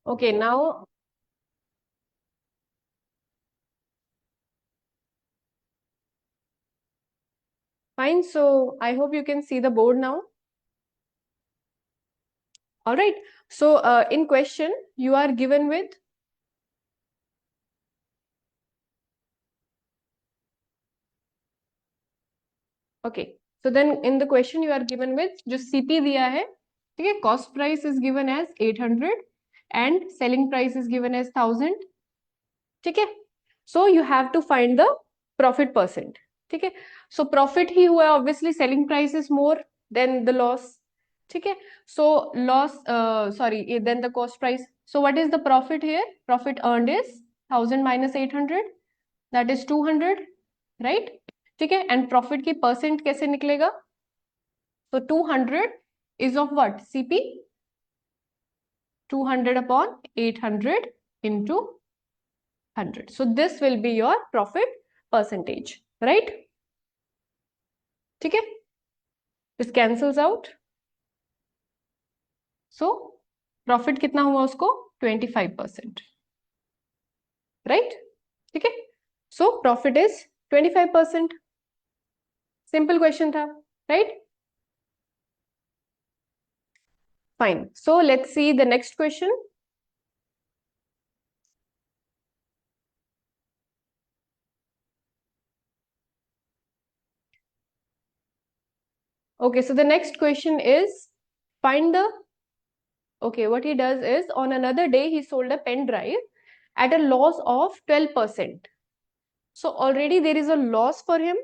Okay, now fine. So I hope you can see the board now. All right. So in question, you are given with, okay. So then in the question you are given with जो CP दिया है, ठीक है, cost price is given as 800 and selling price is given as 1000, ठीक है. So you have to find the profit percent, ठीक है. So profit ही हुआ, obviously selling price is more than the loss, ठीक है. So loss, sorry, then the cost price. So what is the profit here? Profit earned is 1000 minus 800, that is 200, right? ठीक है. And profit की percent कैसे निकलेगा? So 200 is of what? CP, 200 upon 800 into 100. So this will be your profit percentage, right? ठीक है. This cancels out. So profit कितना हुआ उसको? 25%, right? ठीक है. So profit is 25%. Simple question था, right? Fine. So let's see the next question. Okay, so the next question is find the, okay, what he does is on another day he sold a pen drive at a loss of 12%. So already there is a loss for him,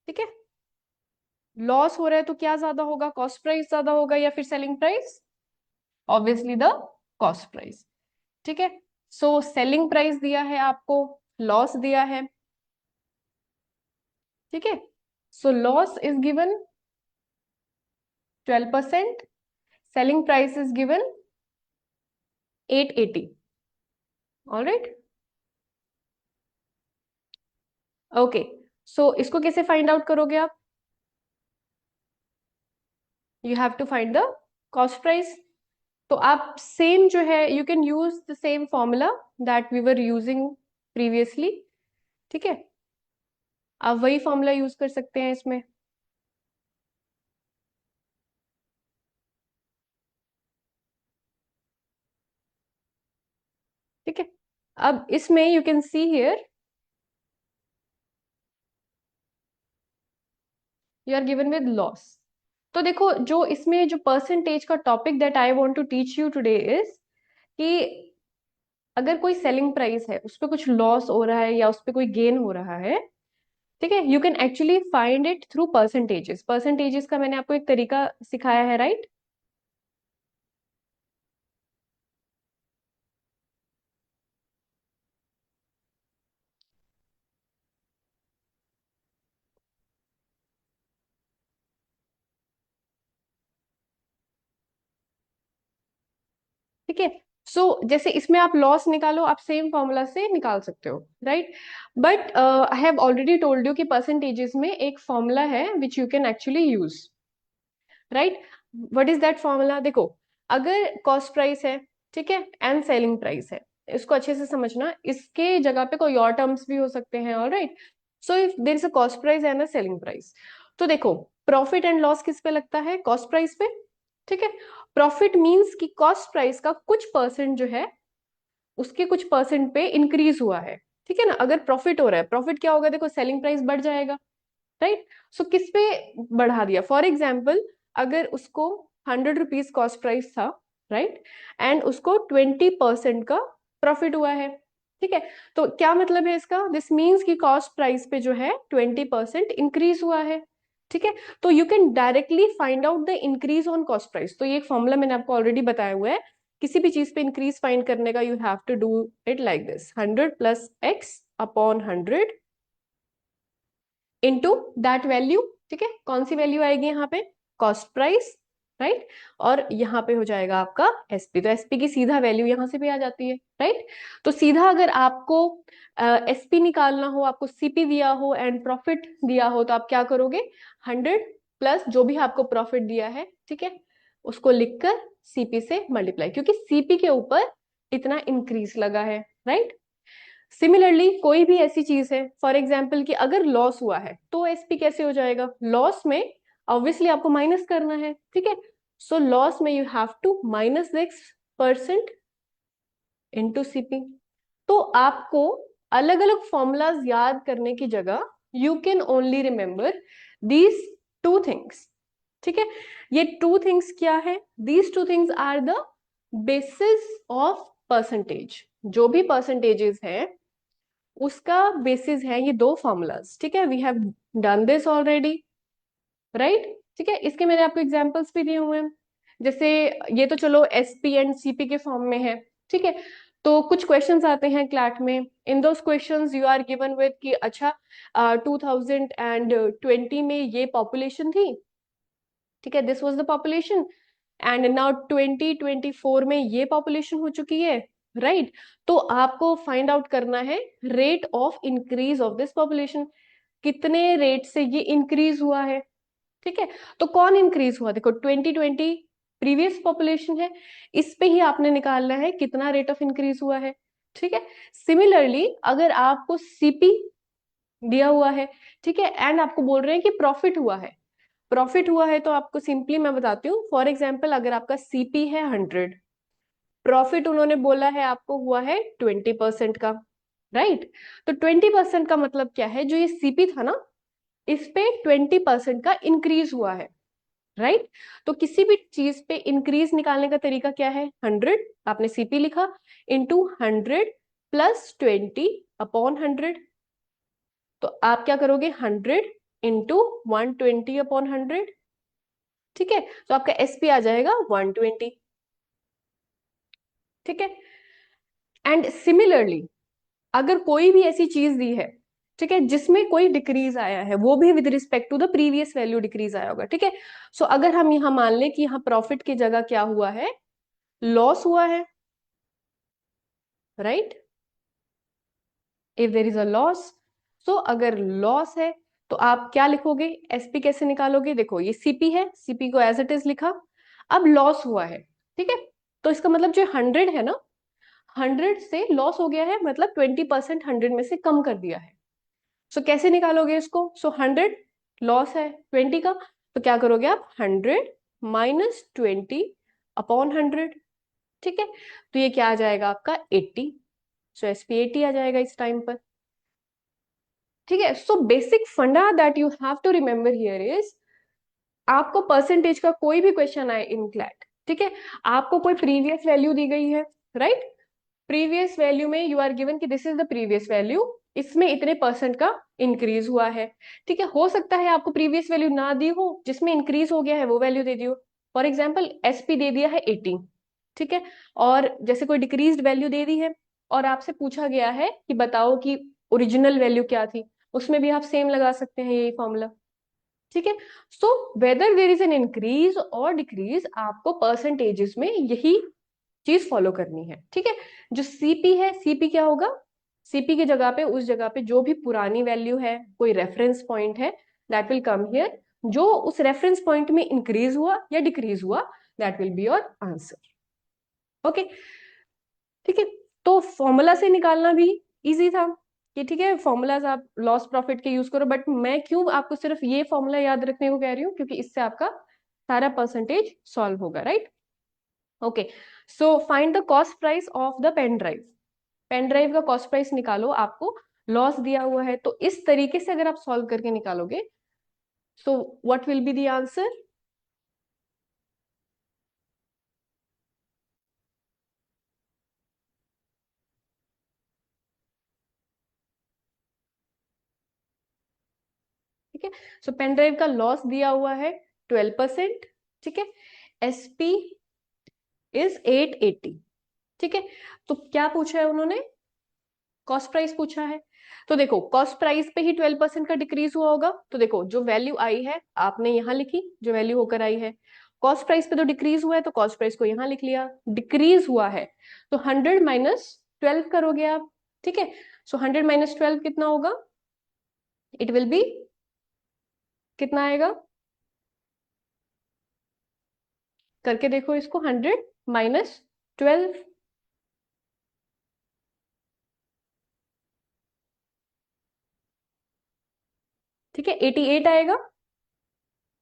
ठीक है. Loss हो रहा है तो क्या ज्यादा होगा? Cost price ज्यादा होगा या फिर selling price? Obviously the cost price, ठीक है. सो सेलिंग प्राइस दिया है आपको, लॉस दिया है, ठीक है. So loss is given 12%, selling price is given 880. Alright, okay. So इसको कैसे फाइंड आउट करोगे आप? You have to find the cost price. तो आप सेम जो है, you can use the same formula that we were using previously, ठीक है. आप वही फॉर्मूला यूज कर सकते हैं इसमें, ठीक है. अब इसमें you can see here you are given with loss. तो देखो, जो इसमें जो परसेंटेज का topic that I want to teach you today is कि अगर कोई सेलिंग प्राइस है, उस पर कुछ लॉस हो रहा है या उस पर कोई गेन हो रहा है, ठीक है, you can actually find it through percentages. Percentages का मैंने आपको एक तरीका सिखाया है, राइट? ठीक है. सो जैसे इसमें आप लॉस निकालो, आप सेम फॉर्मूला से निकाल सकते हो, right? But I have already told you कि परसेंटेजेस में एक फॉर्मूला है which you can actually use, right? What is that formula? देखो, अगर कॉस्ट प्राइस है, ठीक है, एंड सेलिंग प्राइस है, इसको अच्छे से समझना, इसके जगह पे कोई और टर्म्स भी हो सकते हैं, alright. So if there is a cost price and a selling price, तो देखो, प्रॉफिट एंड लॉस किस पे लगता है? कॉस्ट प्राइस पे, ठीक है. प्रॉफिट मींस कि कॉस्ट प्राइस का कुछ परसेंट जो है, उसके कुछ परसेंट पे इंक्रीज हुआ है, ठीक है ना. अगर प्रॉफिट हो रहा है, प्रॉफिट क्या होगा? देखो, सेलिंग प्राइस बढ़ जाएगा, राइट? सो किस पे बढ़ा दिया? फॉर एग्जाम्पल, अगर उसको 100 रुपीज कॉस्ट प्राइस था, राइट, एंड उसको 20% का प्रॉफिट हुआ है, ठीक है. तो क्या मतलब है इसका? दिस मीन्स कि कॉस्ट प्राइस पे जो है 20% इंक्रीज हुआ है, ठीक है. तो you can directly find out the increase on cost price. तो ये एक फॉर्मूला मैंने आपको ऑलरेडी बताया हुआ है. किसी भी चीज पे इंक्रीज फाइंड करने का, you have to do it like this: 100 plus x upon 100 into that value, ठीक है. कौन सी वैल्यू आएगी यहाँ पे? Cost price, right. और यहाँ पे हो जाएगा आपका एसपी. तो एसपी की सीधा वैल्यू यहाँ से भी आ जाती है, राइट. तो सीधा अगर आपको एसपी निकालना हो, आपको सीपी दिया हो एंड प्रॉफिट दिया हो, तो आप क्या करोगे? 100 प्लस जो भी आपको प्रॉफिट दिया है, ठीक है, उसको लिखकर सीपी से मल्टीप्लाई, क्योंकि सीपी के ऊपर इतना इंक्रीज लगा है, राइट। सिमिलरली कोई भी ऐसी चीज है, फॉर एग्जाम्पल कि अगर लॉस हुआ है तो एसपी कैसे हो जाएगा, लॉस में ऑब्वियसली आपको माइनस करना है, ठीक है। सो लॉस में you have to minus x% into CP. तो आपको अलग अलग फॉर्मूलाज याद करने की जगह you can only remember these two things, ठीक है। ये टू थिंग्स क्या है, these two things are the basis of percentage. जो भी परसेंटेजेस है उसका बेसिस है ये दो फॉर्मूलाज, ठीक है। We have done this already, right, ठीक है। इसके मैंने आपको एग्जांपल्स भी दिए हुए हैं। जैसे ये तो चलो एसपी एंड सीपी के फॉर्म में है, ठीक है। तो कुछ क्वेश्चंस आते हैं क्लैट में, in those questions you are given with कि अच्छा 2020 में ये पॉपुलेशन थी, ठीक है, this was the population, and now 2024 में ये पॉपुलेशन हो चुकी है, राइट। तो आपको फाइंड आउट करना है rate of increase of this population, कितने रेट से ये इंक्रीज हुआ है, ठीक है। तो कौन इंक्रीज हुआ, देखो 2020 प्रीवियस पॉपुलेशन है, इस पे ही आपने निकालना है कितना रेट ऑफ इंक्रीज हुआ है, ठीक है। सिमिलरली अगर आपको सीपी दिया हुआ है, ठीक है, एंड आपको बोल रहे हैं कि प्रॉफिट हुआ है, प्रॉफिट हुआ है तो आपको सिंपली मैं बताती हूँ, फॉर एग्जाम्पल अगर आपका सीपी है 100, प्रॉफिट उन्होंने बोला है आपको हुआ है 20% का, राइट। तो 20% का मतलब क्या है, जो ये सीपी था ना इस पे 20% का इंक्रीज हुआ है, राइट। तो किसी भी चीज पे इंक्रीज निकालने का तरीका क्या है, 100 आपने सीपी लिखा इंटू 100 + 20 अपॉन 100। तो आप क्या करोगे, 100 × 120 अपॉन 100, ठीक है। तो आपका एसपी आ जाएगा 120, ठीक है। एंड सिमिलरली अगर कोई भी ऐसी चीज दी है, ठीक है, जिसमें कोई डिक्रीज आया है, वो भी with respect to the previous value decrease आया होगा, ठीक है। सो अगर हम यहाँ मान लें कि यहाँ प्रॉफिट की जगह क्या हुआ है, लॉस हुआ है, right, if there is a loss. So अगर लॉस है तो आप क्या लिखोगे, एसपी कैसे निकालोगे, देखो ये सीपी है, सीपी को एज इट इज लिखा, अब लॉस हुआ है, ठीक है। तो इसका मतलब जो 100 है ना, 100 से लॉस हो गया है, मतलब 20% 100 में से कम कर दिया है। सो कैसे निकालोगे इसको, सो 100 लॉस है 20 का, तो क्या करोगे आप, 100 - 20 अपॉन 100, ठीक है। तो ये क्या आ जाएगा आपका 80, सो एसपी 80 आ जाएगा इस टाइम पर, ठीक है। So basic funda that you have to remember here is, आपको परसेंटेज का कोई भी क्वेश्चन आए इन क्लैट, ठीक है, आपको कोई प्रीवियस वैल्यू दी गई है, राइट, प्रीवियस वैल्यू में यू आर गिवन कि this is the previous value, इसमें इतने परसेंट का इंक्रीज हुआ है, ठीक है। हो सकता है आपको प्रीवियस वैल्यू ना दी हो, जिसमें इंक्रीज हो गया है वो वैल्यू दे दी हो, फॉर एग्जाम्पल एसपी दे दिया है 80, ठीक है, और जैसे कोई डिक्रीज वैल्यू दे दी है और आपसे पूछा गया है कि बताओ कि ओरिजिनल वैल्यू क्या थी, उसमें भी आप सेम लगा सकते हैं यही फॉर्मूला, ठीक है। So whether there is an increase और डिक्रीज, आपको परसेंटेजेस में यही चीज फॉलो करनी है, ठीक है। जो सीपी है, सीपी क्या होगा, सीपी की जगह पे, उस जगह पे जो भी पुरानी वैल्यू है, कोई रेफरेंस पॉइंट है, दैट विल कम हियर, जो उस रेफरेंस पॉइंट में इंक्रीज हुआ या डिक्रीज हुआ, that will be your answer, okay, ठीक है। तो फॉर्मूला से निकालना भी इजी था कि ठीक है, फॉर्मूलाज आप लॉस प्रॉफिट के यूज करो, बट मैं क्यों आपको सिर्फ ये फॉर्मूला याद रखने को कह रही हूँ, क्योंकि इससे आपका सारा परसेंटेज सॉल्व होगा, right. Okay, so find the cost price of the pen drive, pen drive का कॉस्ट प्राइस निकालो, आपको लॉस दिया हुआ है, तो इस तरीके से अगर आप सॉल्व करके निकालोगे, so what will be the answer, ठीक है। सो पेन ड्राइव का लॉस दिया हुआ है 12%, ठीक है, एसपी इज 880, ठीक है। तो क्या पूछा है उन्होंने, कॉस्ट प्राइस पूछा है, तो देखो कॉस्ट प्राइस पे ही 12% का डिक्रीज हुआ होगा, तो देखो जो वैल्यू आई है आपने यहाँ लिखी, जो वैल्यू होकर आई है, कॉस्ट प्राइस पे तो डिक्रीज हुआ है तो कॉस्ट प्राइस को यहाँ लिख लिया, डिक्रीज हुआ है तो 100 - 12 करोगे आप, ठीक है। सो 100 - 12 कितना होगा, इट विल बी, कितना आएगा, करके देखो इसको, 100 - 12, ठीक है, 88 आएगा,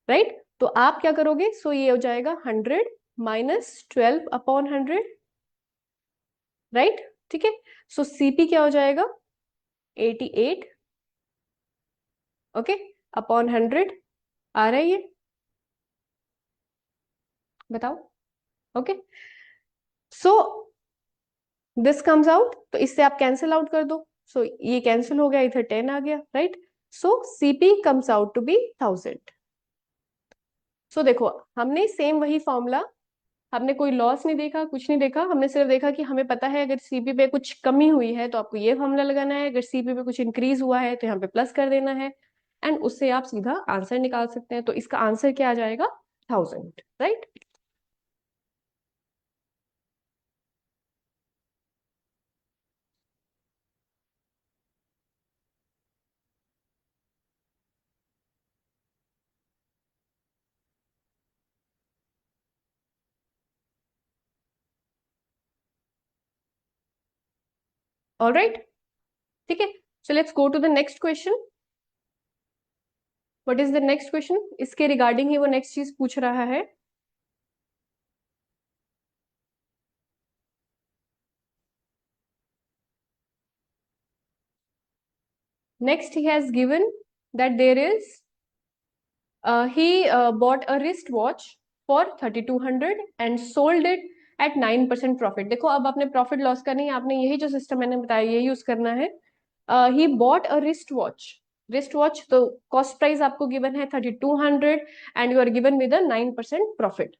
राइट। तो आप क्या करोगे, सो ये हो जाएगा 100 माइनस 12/100, राइट। ठीक है, सो सीपी क्या हो जाएगा, 88, ओके, अपॉन 100। आ रहा है ये, बताओ। Okay, so this comes out, तो इससे आप कैंसिल आउट कर दो। सो ये कैंसिल हो गया, इधर 10 आ गया, right. So CP comes out to be 1000। So देखो, हमने सेम वही फॉर्मूला, हमने कोई लॉस नहीं देखा, कुछ नहीं देखा, हमने सिर्फ देखा कि हमें पता है अगर सीपी पे कुछ कमी हुई है तो आपको ये फॉर्मूला लगाना है, अगर सीपी पे कुछ इंक्रीज हुआ है तो यहाँ पे प्लस कर देना है, एंड उससे आप सीधा आंसर निकाल सकते हैं। तो इसका आंसर क्या आ जाएगा, 1000, राइट। ऑल राइट, ठीक है। So let's go to the next question. What is the next question, इसके रिगार्डिंग ही वो नेक्स्ट चीज पूछ रहा है। Next, he has given that there is he bought a wristwatch for 3200 and sold it at 9% profit. देखो, अब आपने प्रॉफिट लॉस का नहीं, आपने यही जो सिस्टम मैंने बताया ये यूज करना है। He bought a wrist watch, wrist watch, तो कॉस्ट प्राइस आपको गिवन है 3200 and you are given with a 9% profit.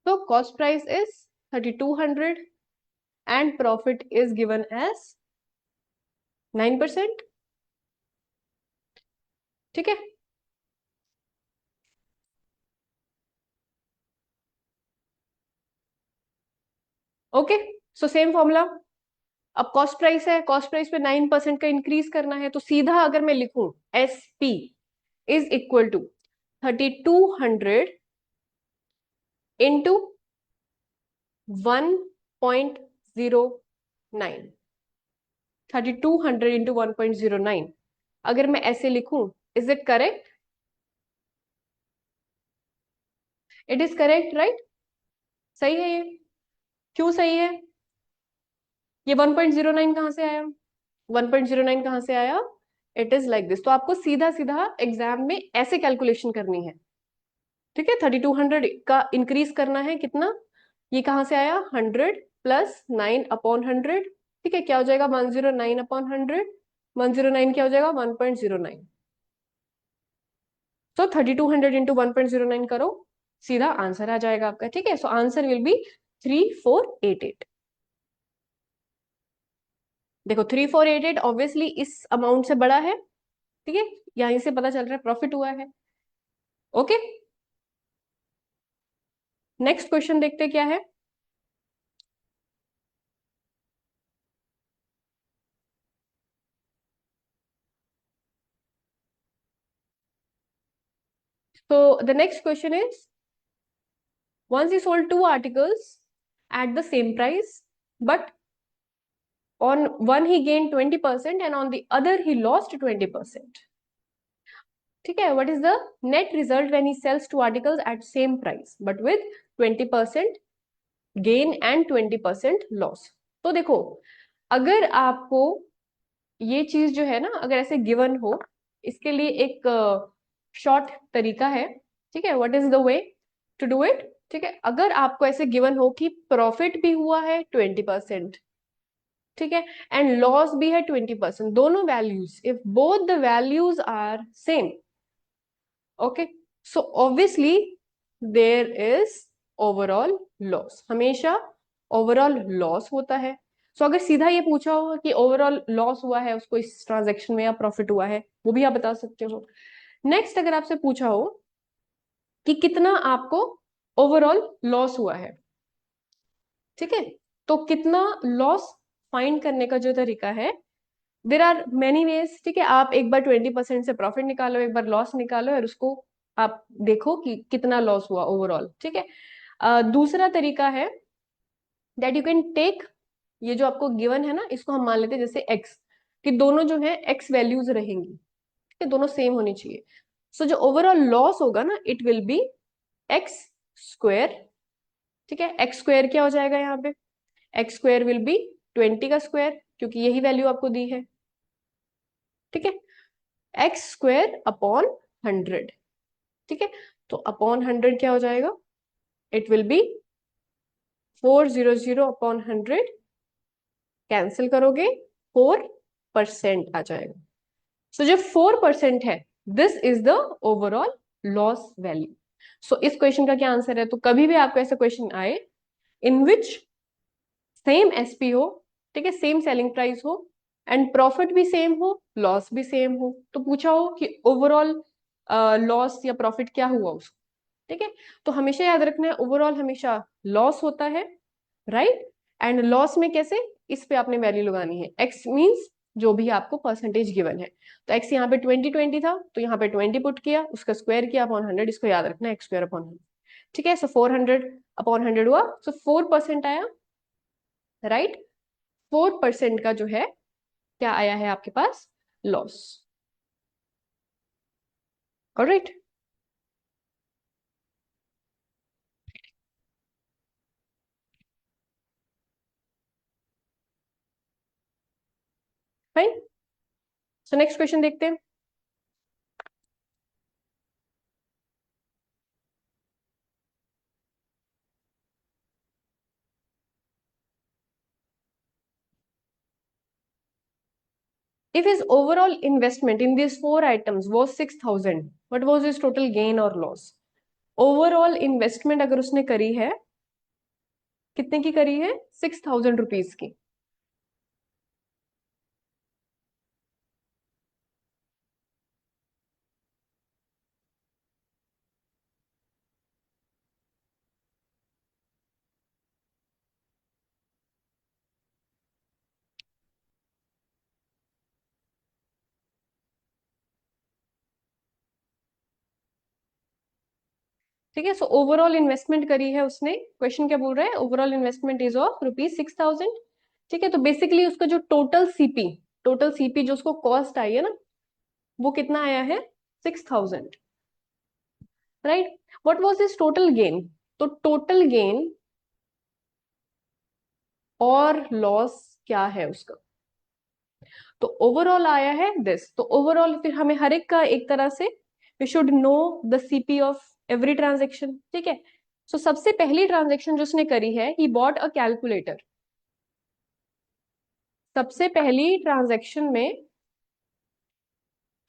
तो cost price is 3200 and profit is given as 9%। ठीक है, ओके। सो सेम फॉर्मूला, अब कॉस्ट प्राइस है, cost price पे 9% का इंक्रीज करना है, तो सीधा अगर मैं लिखूं S P is equal to 3200 into 1.09, 3200 into 1.09, अगर मैं ऐसे लिखूं, is it correct, it is correct, right. सही है ये, क्यों सही है, ये 1.09 कहां से आया, 1.09 कहां से आया, इट इज लाइक दिस। तो आपको सीधा सीधा एग्जाम में ऐसे कैलकुलेशन करनी है। ठीक है, 3200 का इंक्रीज करना है कितना, ये कहां से आया, 100 प्लस 9/100। ठीक है, क्या हो जाएगा, 109/100, 109 क्या हो जाएगा, 1.09। तो 3200 इंटू 1.09 करो, सीधा आंसर आ जाएगा आपका। ठीक है, सो आंसर विल बी 3488। देखो, 3488 ऑब्वियसली इस अमाउंट से बड़ा है। ठीक है, यहीं से पता चल रहा है प्रॉफिट हुआ है। ओके, नेक्स्ट क्वेश्चन देखते क्या है। तो the next question is, once he sold two articles at the same price, but on one he gained 20% and on the other he lost 20%। ठीक है, what is the net result when he sells two articles at same price but with 20% gain and 20% loss। तो देखो, अगर आपको ये चीज जो है ना, अगर ऐसे गिवन हो, इसके लिए एक शॉर्ट तरीका है। ठीक है, what is the way to do it. ठीक है, अगर आपको ऐसे गिवन हो कि प्रॉफिट भी हुआ है 20%, ठीक है, एंड लॉस भी है 20%, दोनों values, if both the values are same, okay, so obviously there is overall loss, हमेशा ओवरऑल लॉस होता है। सो अगर सीधा ये पूछा हो कि ओवरऑल लॉस हुआ है उसको इस ट्रांजेक्शन में या प्रॉफिट हुआ है, वो भी आप बता सकते हो। नेक्स्ट, अगर आपसे पूछा हो कि कितना आपको ओवरऑल लॉस हुआ है, ठीक है, तो कितना लॉस फाइंड करने का जो तरीका है, देर आर मेनी वेज। ठीक है, आप एक बार 20% से प्रॉफिट निकालो, एक बार लॉस निकालो और उसको आप देखो कि कितना लॉस हुआ ओवरऑल। ठीक है, दूसरा तरीका है दैट यू कैन टेक, ये जो आपको गिवन है ना, इसको हम मान लेते हैं जैसे x, कि दोनों जो है x वैल्यूज रहेंगी, ठीक है, दोनों सेम होनी चाहिए। सो जो ओवरऑल लॉस होगा ना, it will B x square. ठीक है, एक्स स्क्वेयर क्या हो जाएगा यहाँ पे, एक्स स्क्वेयर विल बी 20 का स्क्वायर, क्योंकि यही वैल्यू आपको दी है। ठीक है, एक्स स्क्वेयर अपॉन 100। ठीक है, तो अपॉन 100 क्या हो जाएगा, it will be 400 upon 100, cancel करोगे 4% आ जाएगा। सो जो 4% है, this is the overall loss value. So इस क्वेश्चन का क्या आंसर है, तो कभी भी आपको ऐसा क्वेश्चन आए इन विच सेम एसपी हो, ठीक है, सेम सेलिंग प्राइस हो, एंड प्रॉफिट भी सेम हो, लॉस भी सेम हो, तो पूछा हो कि ओवरऑल लॉस या प्रॉफिट क्या हुआ उसको, ठीक है, तो हमेशा याद रखना है ओवरऑल हमेशा लॉस होता है, राइट। एंड लॉस में कैसे, इस पे आपने वैल्यू लगानी है, एक्स मींस जो भी आपको परसेंटेज गिवन है, तो एक्स यहाँ पे 20 था, तो यहाँ पे 20 पुट किया, उसका स्क्वायर किया अपॉन 100, इसको याद रखना है, एक्स स्क्वायर अपॉन 100। ठीक है, सो 400 अपॉन 100 हुआ, सो 4% आया, राइट। 4% का जो है क्या आया है आपके पास, loss. Alright, fine. So next question देखते हैं। If his overall investment in these four items was 6,000, what was his total gain or loss? Overall investment अगर उसने करी है, कितने की करी है, 6,000 रुपीज की। ठीक है, सो ओवरऑल इन्वेस्टमेंट करी है उसने, क्वेश्चन क्या बोल रहा है, overall investment is of rupees 6,000। ठीक है, तो बेसिकली उसका जो टोटल सीपी जो उसको कॉस्ट आई है ना, वो कितना आया है, 6,000, right. What was his total gain, तो टोटल गेन और लॉस क्या है उसका, तो ओवरऑल आया है दिस, तो ओवरऑल फिर हमें हर एक का एक तरह से we should know the CP of every transaction. ठीक है, सो सबसे पहली ट्रांजेक्शन जो उसने करी है, ही बॉट अ कैलकुलेटर। सबसे पहली ट्रांजेक्शन में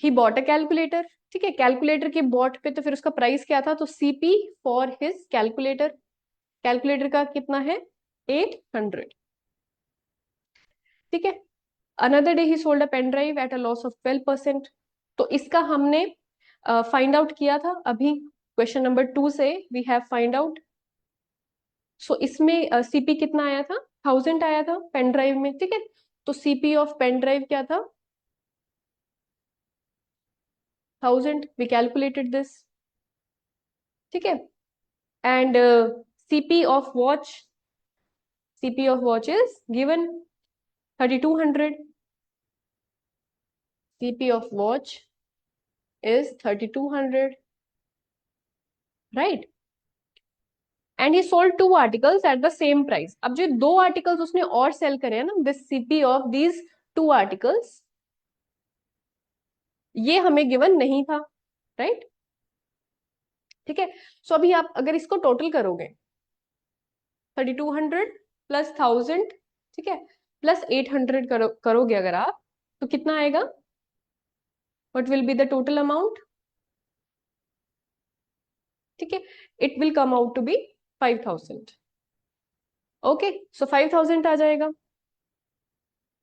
ही बॉट अ कैलकुलेटर। ठीक है, कैलकुलेटर की बॉट पे तो फिर उसका प्राइस क्या था, तो CP for his calculator, calculator का कितना है, 800। ठीक है, another day he sold a pen drive at a loss of 12%। तो इसका हमने फाइंड आउट किया था अभी, क्वेश्चन नंबर 2 से वी हैव फाइंड आउट। सो इसमें सीपी कितना आया था, 1000 आया था पेन ड्राइव में। ठीक है, तो सीपी ऑफ पेन ड्राइव क्या था, 1000, वी कैलकुलेटेड दिस। ठीक है, and CP of watch, CP of watch is given 3200, CP of watch is 3200, right. And he sold 2 articles at the same price. अब जो 2 आर्टिकल्स उसने और सेल करे हैं ना, this CP of these 2 articles, ये हमें गिवन नहीं था, राइट। ठीक है, सो अभी आप अगर इसको टोटल करोगे, 3200 प्लस 1000, ठीक है, प्लस 800 करोगे अगर आप, तो कितना आएगा, what will be the total amount. ठीक है, it will come out to be 5,000। Okay, so 5,000 आ जाएगा।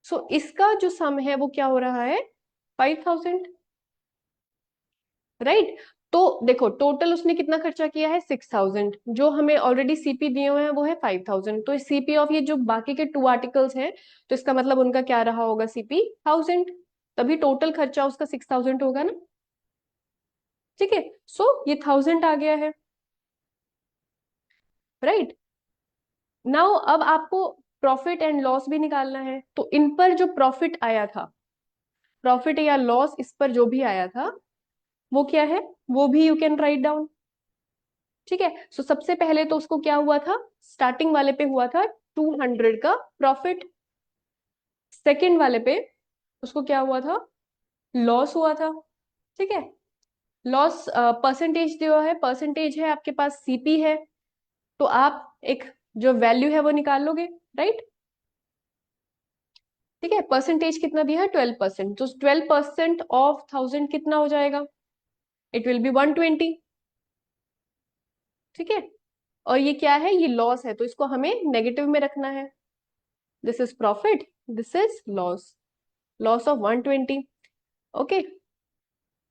सो इसका जो सम है वो क्या हो रहा है, 5,000, राइट। तो देखो टोटल उसने कितना खर्चा किया है, 6,000, जो हमें ऑलरेडी सीपी दिए हुए हैं वो है 5,000, तो सीपी ऑफ ये जो बाकी के 2 आर्टिकल्स हैं, तो इसका मतलब उनका क्या रहा होगा, सीपी 1000, तभी टोटल खर्चा उसका 6,000 होगा ना। ठीक है, सो ये 1000 आ गया है। राइट। नाउ अब आपको प्रॉफिट एंड लॉस भी निकालना है, तो इन पर जो प्रॉफिट आया था, प्रॉफिट या लॉस इस पर जो भी आया था वो क्या है, वो भी यू कैन राइट डाउन। ठीक है, सो सबसे पहले तो उसको क्या हुआ था, स्टार्टिंग वाले पे हुआ था 200 का प्रॉफिट, सेकंड वाले पे उसको क्या हुआ था, लॉस हुआ था। ठीक है, लॉस परसेंटेज दिया है, परसेंटेज है आपके पास, सीपी है, तो आप एक जो वैल्यू है वो निकाल लोगे, राइट। ठीक है, परसेंटेज कितना दिया है, 12%, तो 12% ऑफ 1000 कितना हो जाएगा, इट विल बी 120। ठीक है, और ये क्या है, ये लॉस है, तो इसको हमें नेगेटिव में रखना है। This is profit, this is loss, loss of 120। Okay,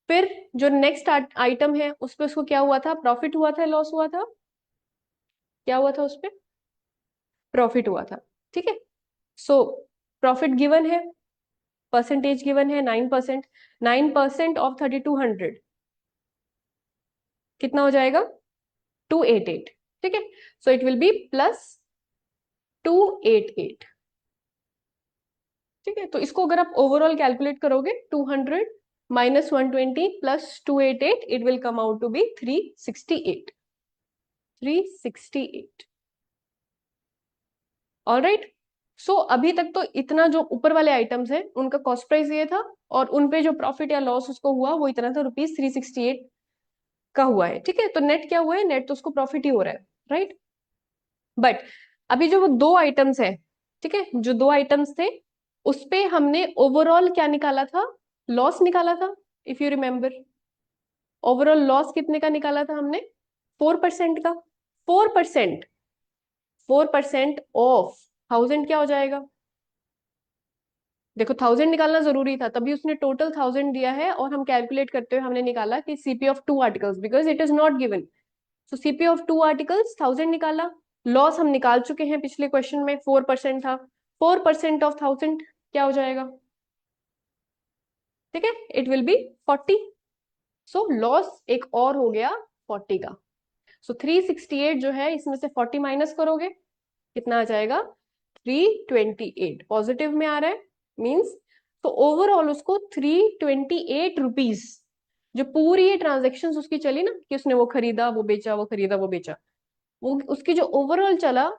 फिर जो नेक्स्ट आइटम है उस पे उसको क्या हुआ था, प्रॉफिट हुआ था, लॉस हुआ था, क्या हुआ था उस पे, प्रॉफिट हुआ था। ठीक है, सो प्रॉफिट गिवन है, परसेंटेज गिवन है 9%, 9% ऑफ 3200 कितना हो जाएगा, 288। ठीक है, सो इट विल बी +288। ठीक है, तो इसको अगर आप ओवरऑल कैलकुलेट करोगे, 200 -120 +288, it will come out to be 368, 368। Alright, so अभी तक तो इतना जो ऊपर वाले आइटम्स हैं उनका कॉस्ट प्राइस ये था, और उनपे जो प्रॉफिट या लॉस उसको हुआ वो इतना था, ₹368 का हुआ है। ठीक है, तो नेट क्या हुआ है, नेट तो उसको प्रॉफिट ही हो रहा है, राइट। बट अभी जो वो दो आइटम्स है, ठीक है, जो दो आइटम्स थे उस पे हमने ओवरऑल क्या निकाला था, लॉस निकाला था, if you remember. Overall loss कितने का निकाला था हमने, 4% का। 4%, 4% ऑफ 1000 क्या हो जाएगा, देखो 1000 निकालना जरूरी था, तभी उसने टोटल 1000 दिया है, और हम कैलकुलेट करते हुए हमने निकाला कि CP of 2 articles, because it is not given, so CP of 2 articles 1000 निकाला। लॉस हम निकाल चुके हैं पिछले क्वेश्चन में, 4% था, 4% ऑफ 1000 क्या हो जाएगा, ठीक है, it will B 40। So loss एक और हो गया 40 का। सो 368 जो है इसमें से 40 माइनस करोगे, कितना आ जाएगा, 328 पॉजिटिव में आ रहा है, मीन्स तो ओवरऑल उसको 328 रुपीज, जो पूरी ये ट्रांजेक्शन उसकी चली ना, कि उसने वो खरीदा वो बेचा, वो खरीदा वो बेचा, वो उसकी जो ओवरऑल चला,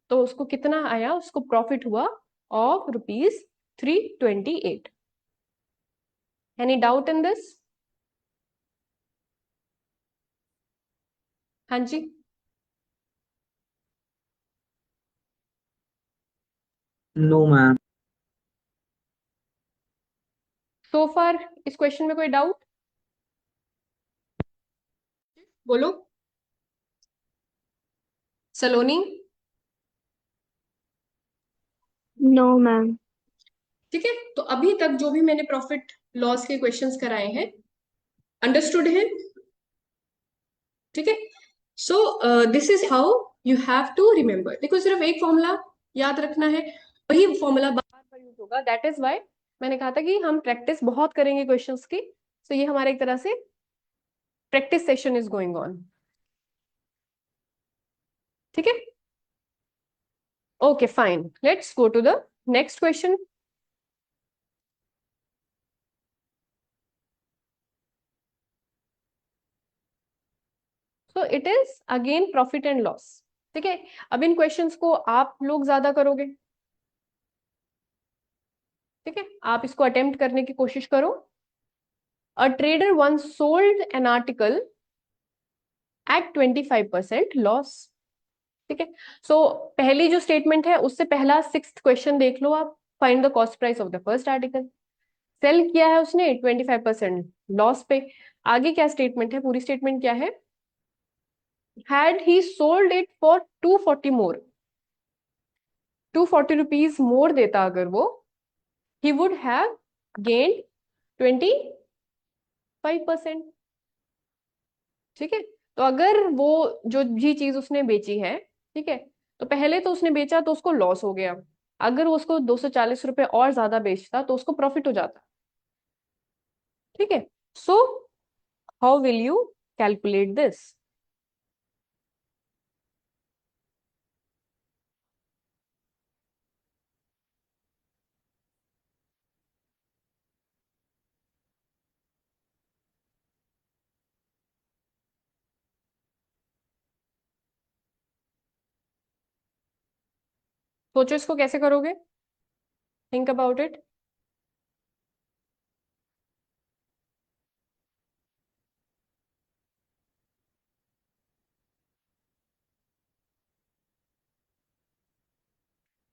तो उसको कितना आया, उसको प्रॉफिट हुआ of ₹328। Any doubt in this? हाँ जी, नो मैम। सो फार इस क्वेश्चन में कोई डाउट, बोलो। सलोनी, नो मैम। ठीक है, तो अभी तक जो भी मैंने प्रॉफिट लॉस के क्वेश्चंस कराए हैं, अंडरस्टूड है, ठीक है। So this is how you have to remember, देखो सिर्फ एक फॉर्मूला याद रखना है, वही फॉर्मूला बार बार यूज होगा, दैट इज वाई मैंने कहा था कि हम प्रैक्टिस बहुत करेंगे क्वेश्चंस की। सो ये हमारा एक तरह से practice session is going on. ठीक है, okay fine, let's go to the next question. So it is again profit and loss. ठीक है, अब इन क्वेश्चंस को आप लोग ज्यादा करोगे, ठीक है, आप इसको अटेम्प्ट करने की कोशिश करो। A trader once sold an article at 25% loss. ठीक है, सो पहली जो स्टेटमेंट है उससे पहला 6th क्वेश्चन देख लो आप, find the cost price of the first article. Sell किया है उसने 25% लॉस पे, आगे क्या स्टेटमेंट है, पूरी स्टेटमेंट क्या है, had he sold it for 240 more, 240 rupees more देता अगर वो, ही वुड हैव गेन्ड 25%। ठीक है, तो अगर वो जो भी चीज उसने बेची है, ठीक है, तो पहले तो उसने बेचा तो उसको लॉस हो गया, अगर वो उसको 240 रुपए और ज्यादा बेचता तो उसको प्रॉफिट हो जाता। ठीक है, so how will you calculate this, सोचो इसको कैसे करोगे, थिंक अबाउट इट।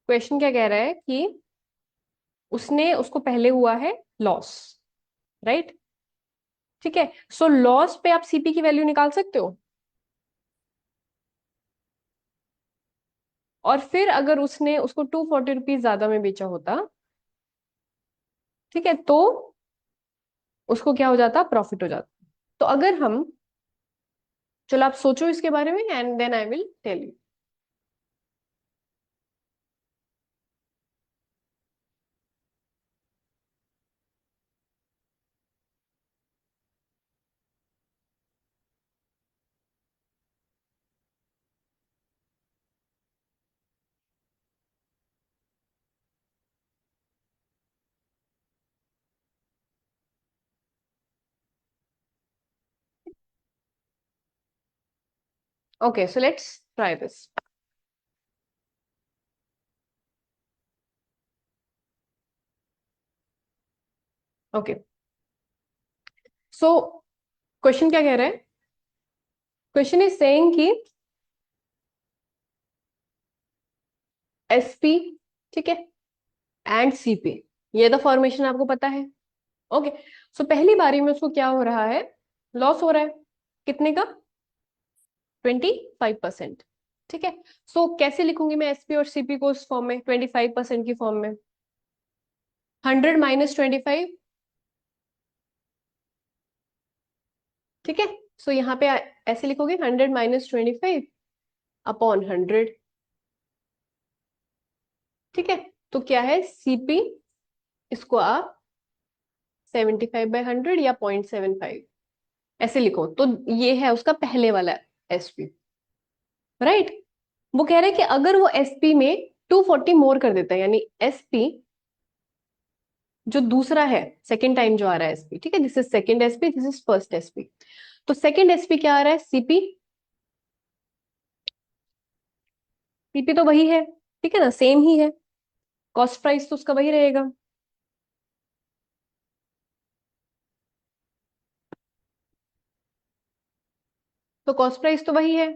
क्वेश्चन क्या कह रहा है कि उसको पहले हुआ है लॉस, राइट। ठीक है, सो लॉस पे आप सीपी की वैल्यू निकाल सकते हो, और फिर अगर उसने उसको 240 रुपीज ज्यादा में बेचा होता, ठीक है, तो उसको क्या हो जाता, प्रॉफिट हो जाता। तो अगर हम, चलो आप सोचो इसके बारे में and then I will tell you. Okay, so let's try this. Okay, so question क्या कह रहा है, क्वेश्चन इज सेइंग कि एसपी, ठीक है, एंड सीपी, ये तो फॉर्मेशन आपको पता है। ओके, सो पहली बारी में उसको क्या हो रहा है, लॉस हो रहा है, कितने का, 25%। ठीक है, सो कैसे लिखूंगी मैं एसपी और सीपी को उस फॉर्म में, 25% की फॉर्म में, 100 - 25। ठीक है, सो यहाँ पे ऐसे लिखोगे 100 - 25 अपॉन 100। ठीक है, तो क्या है सीपी, इसको आप 75/100 या 0.75 ऐसे लिखो, तो ये है उसका पहले वाला एसपी, राइट। वो कह रहे हैं कि अगर वो एसपी में 240 मोर कर देता है, यानी एसपी जो दूसरा है, सेकेंड टाइम जो आ रहा है एसपी, ठीक है, this is second SP, this is first SP. तो सेकेंड एसपी क्या आ रहा है, सीपी, सीपी तो वही है, ठीक है ना, सेम ही है, कॉस्ट प्राइस तो उसका वही रहेगा। तो कॉस्ट प्राइस तो वही है,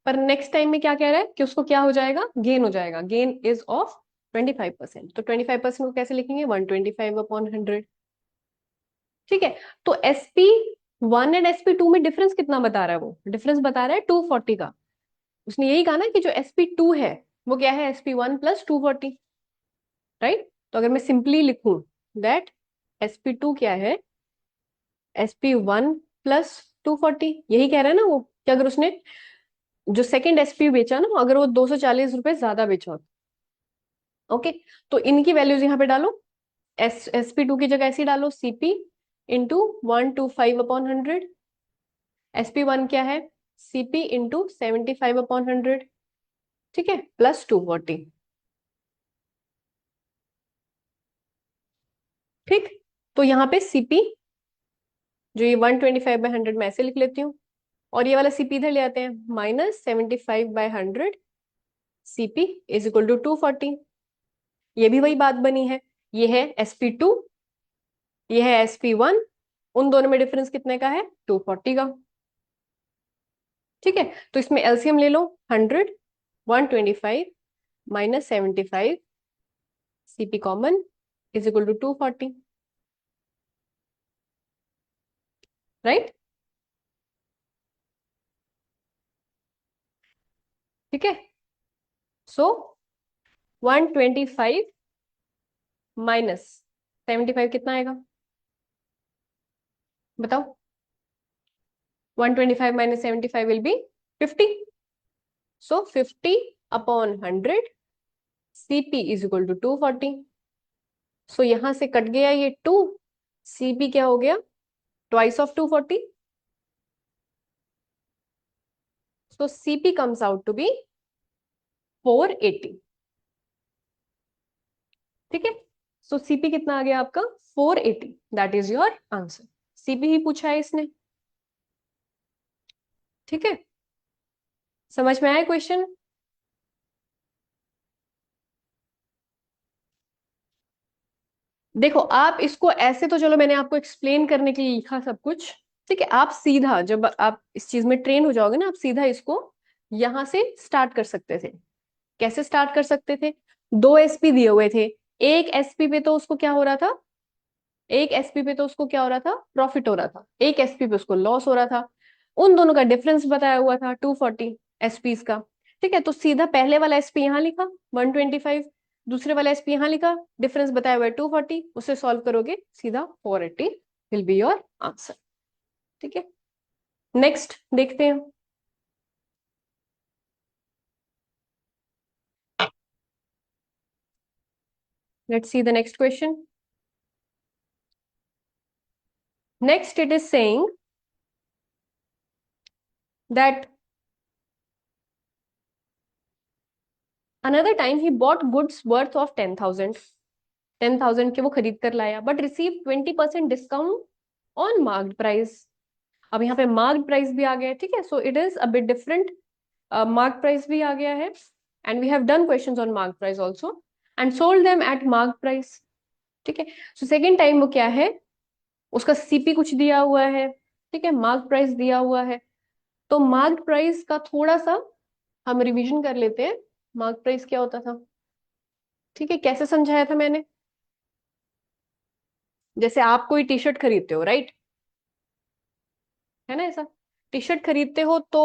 पर नेक्स्ट टाइम में क्या कह रहा है कि उसको क्या हो जाएगा, गेन हो जाएगा, गेन इज ऑफ 25%। तो 25% को कैसे लिखेंगे, 125/100। ठीक है, तो SP1 एंड SP2 में डिफरेंस कितना बता रहा है, वो डिफरेंस बता रहा है 240 का। उसने यही कहा ना कि जो SP2 है वो क्या है, SP1 + 240, राइट। तो अगर मैं सिंपली लिखूं दैट SP2 क्या है, SP1 + 240, यही कह रहा है ना वो, कि अगर उसने जो सेकंड एसपी बेचा ना, अगर वो 240 रुपए ज्यादा बेचा होता। ओके, तो इनकी वैल्यूज यहाँ पे डालो, SP2 की जगह ऐसी डालो, CP × 125/100, SP1 क्या है, CP × 75/100, ठीक है, +240। ठीक, तो यहाँ पे सीपी, जो ये 125/100 में ऐसे लिख लेती हूँ, और ये वाला सीपी इधर ले आते हैं, -75/100, CP = 240। ये भी वही बात बनी है, ये है SP2, ये है SP1, उन दोनों में डिफरेंस कितने का है, 240 का। ठीक है, तो इसमें एलसीएम ले लो, 100, 125 -75, सीपी कॉमन = 240, राइट। ठीक है, सो 125 -75 कितना आएगा, बताओ। 125 -75 विल बी 50, सो 50/100, CP = 240। सो यहां से कट गया ये 2, CP क्या हो गया, twice of 240, so CP comes out to be 480। ठीक है, सो CP कितना आ गया आपका, 480, that is your answer. CP ही पूछा है इसने। ठीक है, समझ में आया क्वेश्चन। देखो आप इसको ऐसे तो चलो मैंने आपको एक्सप्लेन करने के लिए लिखा सब कुछ, ठीक है। आप सीधा जब आप इस चीज में ट्रेन हो जाओगे ना, आप सीधा इसको यहां से स्टार्ट कर सकते थे। कैसे स्टार्ट कर सकते थे? दो एसपी दिए हुए थे, एक एसपी पे तो उसको क्या हो रहा था, एक एसपी पे तो उसको क्या हो रहा था, प्रॉफिट हो रहा था, एक एसपी पे उसको लॉस हो रहा था। उन दोनों का डिफरेंस बताया हुआ था 240 एसपीज का। ठीक है, तो सीधा पहले वाला एसपी यहाँ लिखा 125, दूसरे वाला एसपी यहाँ लिखा, डिफरेंस बताया हुआ है 240, उससे सॉल्व करोगे सीधा 480 विल बी योर आंसर। ठीक है, नेक्स्ट देखते हैं। Let's see the next question. Next it is saying that another time he bought goods worth of 10,000, 10,000 के वो खरीद कर लाया, but receive 20% discount on marked price. अब यहाँ पे मार्क्ड प्राइस भी आ गया है, ठीक है, so it is a bit different. Marked price भी आ गया है, and we have done questions on marked price also, and sold them at marked price. ठीक है, सो सेकेंड टाइम वो क्या है, उसका सीपी कुछ दिया हुआ है, ठीक है, मार्क्ड प्राइस दिया हुआ है। तो मार्क्ड प्राइस का थोड़ा सा हम रिवीजन कर लेते हैं। मार्क्ड प्राइस क्या होता था, ठीक है, कैसे समझाया था मैंने? जैसे आप कोई टी शर्ट खरीदते हो, राइट, है ना ऐसा? टी शर्ट खरीदते हो तो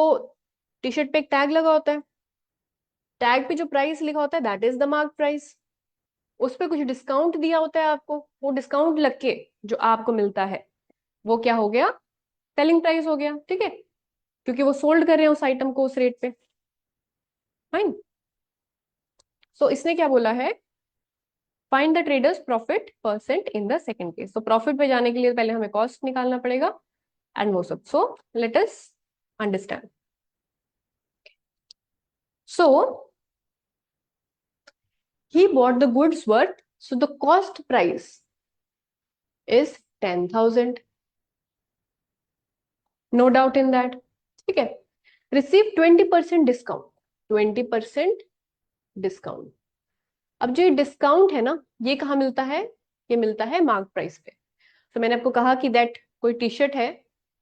टी शर्ट पे एक टैग लगा होता है, टैग पे जो प्राइस लिखा होता है that is the mark price. उस पे कुछ डिस्काउंट दिया होता है आपको, वो डिस्काउंट लग के जो आपको मिलता है वो क्या हो गया, सेलिंग प्राइस हो गया। ठीक है, क्योंकि वो सोल्ड कर रहे हैं उस आइटम को उस रेट पे। फाइन, सो इसने क्या बोला है, find the traders profit percent in the second case. तो प्रॉफिट पे जाने के लिए पहले हमें कॉस्ट निकालना पड़ेगा एंड वो सब। So let us understand. So he bought the goods worth, so the cost price is 10,000, no doubt in that। ठीक है, receive 20% डिस्काउंट, 20% डिस्काउंट। अब जो ये डिस्काउंट है ना, ये कहाँ मिलता है, ये मिलता है मार्क प्राइस पे। तो मैंने आपको कहा कि दैट कोई टी शर्ट है,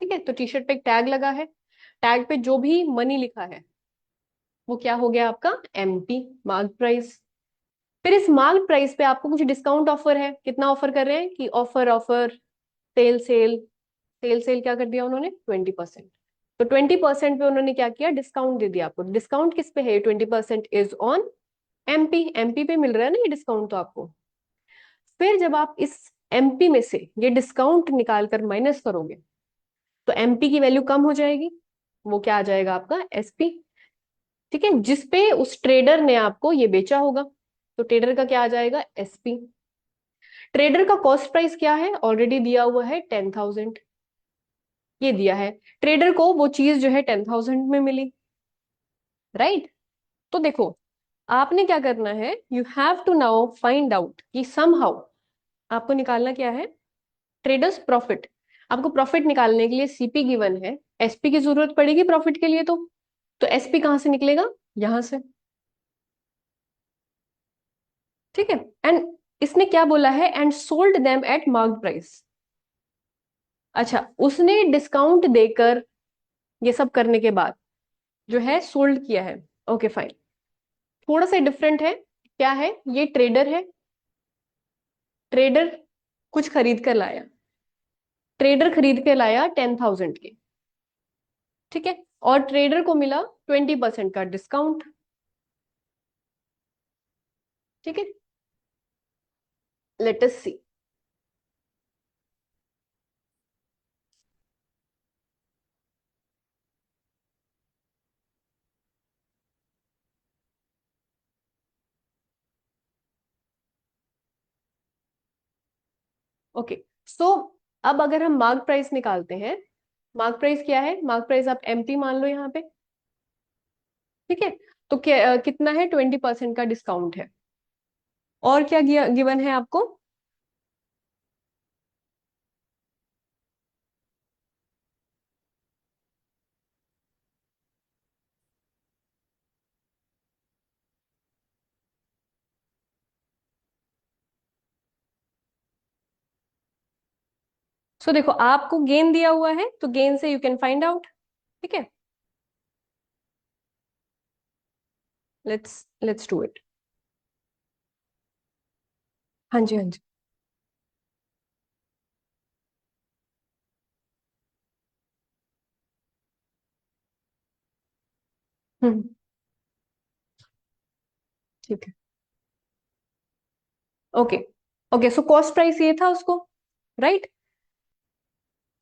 ठीक है, तो टी शर्ट पे एक टैग लगा है, टैग पे जो भी मनी लिखा है वो क्या हो गया आपका, एमपी, मार्क प्राइस। फिर इस मार्क प्राइस पे आपको कुछ डिस्काउंट ऑफर है, कितना ऑफर कर रहे हैं कि offer offer, sale sale, sale sale क्या कर दिया उन्होंने, 20%। तो 20% पे उन्होंने क्या किया, डिस्काउंट दे दिया आपको। डिस्काउंट किस पे है, 20% इज ऑन एमपी, एमपी पे मिल रहा है ना ये डिस्काउंट तो आपको। फिर जब आप इस एमपी में से ये डिस्काउंट निकाल कर माइनस करोगे तो एमपी की वैल्यू कम हो जाएगी, वो क्या आ जाएगा आपका, एसपी। ठीक है, जिसपे उस ट्रेडर ने आपको ये बेचा होगा, तो ट्रेडर का क्या आ जाएगा, एसपी। ट्रेडर का कॉस्ट प्राइस क्या है, ऑलरेडी दिया हुआ है 10,000, ये दिया है। ट्रेडर को वो चीज जो है 10,000 में मिली, राइट। तो देखो आपने क्या करना है, you have to now find out कि समहाउ आपको निकालना क्या है, ट्रेडर्स प्रॉफिट। आपको प्रॉफिट निकालने के लिए सीपी गिवन है, एसपी की जरूरत पड़ेगी प्रॉफिट के लिए। तो एसपी कहां से निकलेगा, यहां से। ठीक है, एंड इसने क्या बोला है, and sold them eight mark price. अच्छा, उसने डिस्काउंट देकर ये सब करने के बाद जो है सोल्ड किया है, ओके फाइन। थोड़ा सा डिफरेंट है, क्या है, ये ट्रेडर है, ट्रेडर कुछ खरीद कर लाया, ट्रेडर खरीद के लाया 10,000 के, ठीक है, और ट्रेडर को मिला 20% का डिस्काउंट। ठीक है, लेट अस सी। ओके, सो अब अगर हम मार्क प्राइस निकालते हैं, मार्क प्राइस क्या है, मार्क प्राइस आप एमपी मान लो यहाँ पे। ठीक है, तो क्या कितना है, 20% का डिस्काउंट है, और क्या गिवन है आपको, सो देखो आपको गेन दिया हुआ है तो गेन से यू कैन फाइंड आउट। ठीक है, लेट्स डू इट। हाँ जी, हाँ जी। हम्म, ठीक है। Okay, okay, so cost price ये था उसको, राइट।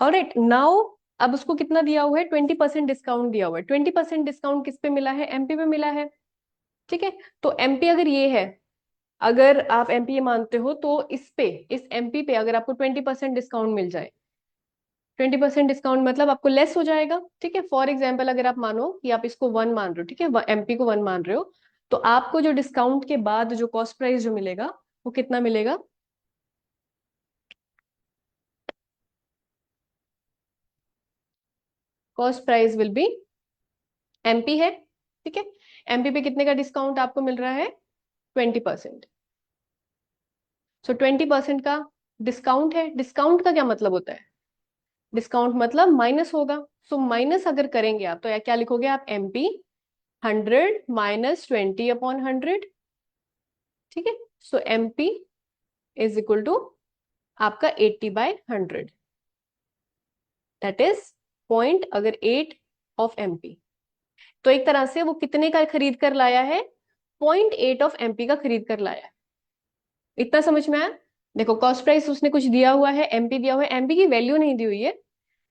ऑलराइट नाउ, अब उसको कितना दिया हुआ है, 20% डिस्काउंट दिया हुआ है। 20% डिस्काउंट किस पे मिला है, एमपी पे मिला है। ठीक है, तो एमपी अगर ये है, अगर आप एमपी ये मानते हो तो इस पे, इस एमपी पे अगर आपको 20% डिस्काउंट मिल जाए, 20% डिस्काउंट मतलब आपको लेस हो जाएगा। ठीक है, फॉर एग्जाम्पल अगर आप मानो कि आप इसको 1 मान रहे हो, ठीक है, एमपी को 1 मान रहे हो, तो आपको जो डिस्काउंट के बाद जो कॉस्ट प्राइस जो मिलेगा वो कितना मिलेगा। Cost price will be, MP है, ठीक है, एमपी पे कितने का डिस्काउंट आपको मिल रहा है, 20%। सो 20% का डिस्काउंट है। डिस्काउंट का क्या मतलब होता है, डिस्काउंट मतलब माइनस होगा। सो माइनस अगर करेंगे आप तो क्या लिखोगे आप, एमपी 100 माइनस 20/100। ठीक है, सो एमपी इज इक्वल टू आपका 80/100, दैट इज पॉइंट अगर 8 ऑफ एमपी। तो एक तरह से वो कितने का खरीद कर लाया है, 0.8 ऑफ एमपी का खरीद कर लाया है। इतना समझ में आया। देखो कॉस्ट प्राइस उसने कुछ दिया हुआ है, एमपी दिया हुआ है, एमपी की वैल्यू नहीं दी हुई है।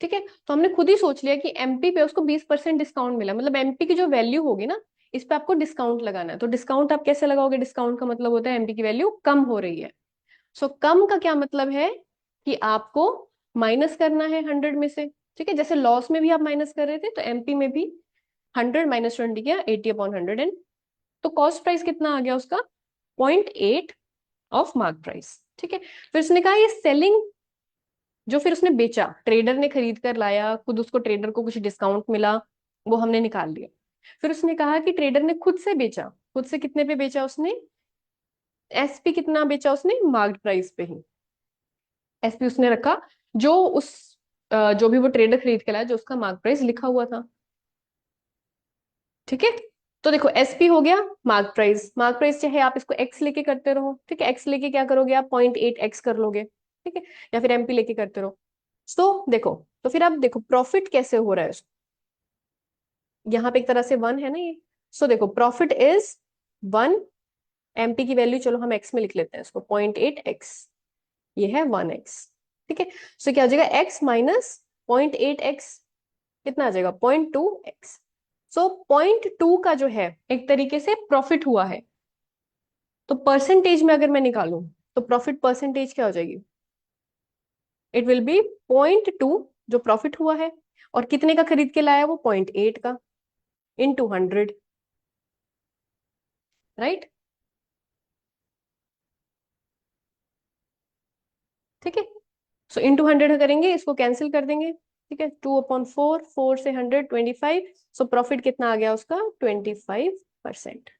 ठीक है, तो हमने खुद ही सोच लिया कि एमपी पे उसको 20% डिस्काउंट मिला, मतलब एमपी की जो वैल्यू होगी ना, इस पे आपको डिस्काउंट लगाना है। तो डिस्काउंट आप कैसे लगाओगे, डिस्काउंट का मतलब होता है एमपी की वैल्यू कम हो रही है। सो कम का क्या मतलब है कि आपको माइनस करना है 100 में से। ठीक है, जैसे लॉस में भी आप माइनस कर रहे थे तो एमपी में भी 100 माइनस 20 किया, 80/100 एंड, तो कॉस्ट प्राइस कितना आ गया उसका, 0.8 ऑफ मार्क प्राइस। ठीक है, फिर उसने कहा ये सेलिंग, जो फिर उसने बेचा, ट्रेडर ने खरीद कर लाया खुद, उसको ट्रेडर को कुछ डिस्काउंट मिला, वो हमने निकाल लिया। फिर उसने कहा कि ट्रेडर ने खुद से बेचा, खुद से कितने पे बेचा उसने, एसपी कितना बेचा उसने, मार्क प्राइस पे ही एसपी उसने रखा, जो उस जो भी वो ट्रेडर खरीद के लाया, जो उसका मार्क प्राइस लिखा हुआ था। ठीक है, तो देखो एसपी हो गया मार्क प्राइस। मार्क प्राइस चाहे आप इसको एक्स लेके करते रहो, ठीक है, एक्स लेके क्या करोगे आप, 0.8 एक्स कर लोगे। ठीक है, या फिर एमपी लेके करते रहो। तो देखो, तो फिर आप देखो प्रॉफिट कैसे हो रहा है, यहाँ पे एक तरह से 1 है ना ये। सो देखो प्रॉफिट इज 1, एमपी की वैल्यू चलो हम एक्स में लिख लेते हैं इसको, 0.8 एक्स, ये है 1 एक्स। ठीक है, सो क्या हो जाएगा, एक्स माइनस 0.8 एक्स, कितना आ जाएगा, 0.2 एक्स। सो 0.2 का जो है एक तरीके से प्रॉफिट हुआ है। तो परसेंटेज में अगर मैं निकालूं तो प्रॉफिट परसेंटेज क्या हो जाएगी, इट विल बी 0.2 जो प्रॉफिट हुआ है, और कितने का खरीद के लाया वो, 0.8 का, इंटू 100, राइट। ठीक है, सो इंटू 100 करेंगे, इसको कैंसिल कर देंगे। ठीक है, 2/4, 4 से 100, 25। सो प्रॉफिट कितना आ गया उसका, 25%।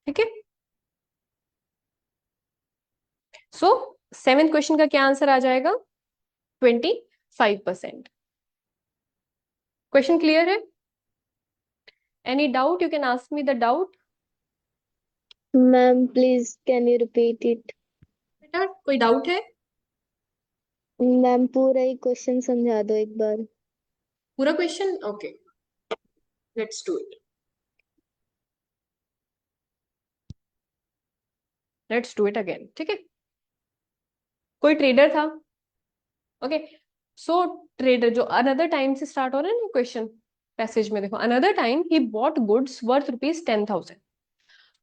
ठीक है, सो सेवेंथ क्वेश्चन का क्या आंसर आ जाएगा, 25%। क्वेश्चन क्लियर है, any doubt you can ask me the doubt. Ma'am, please can you repeat it? बेटा कोई डाउट है, मैम पूरा ही क्वेश्चन समझा दो एक बार। पूरा question, okay, let's do it, let's do it again. ठीक है, कोई ट्रेडर था, ओके, सो ट्रेडर जो अनदर टाइम से स्टार्ट हो रहा है ना क्वेश्चन, पैसेज में देखो, another time he bought goods worth rupees 10,000।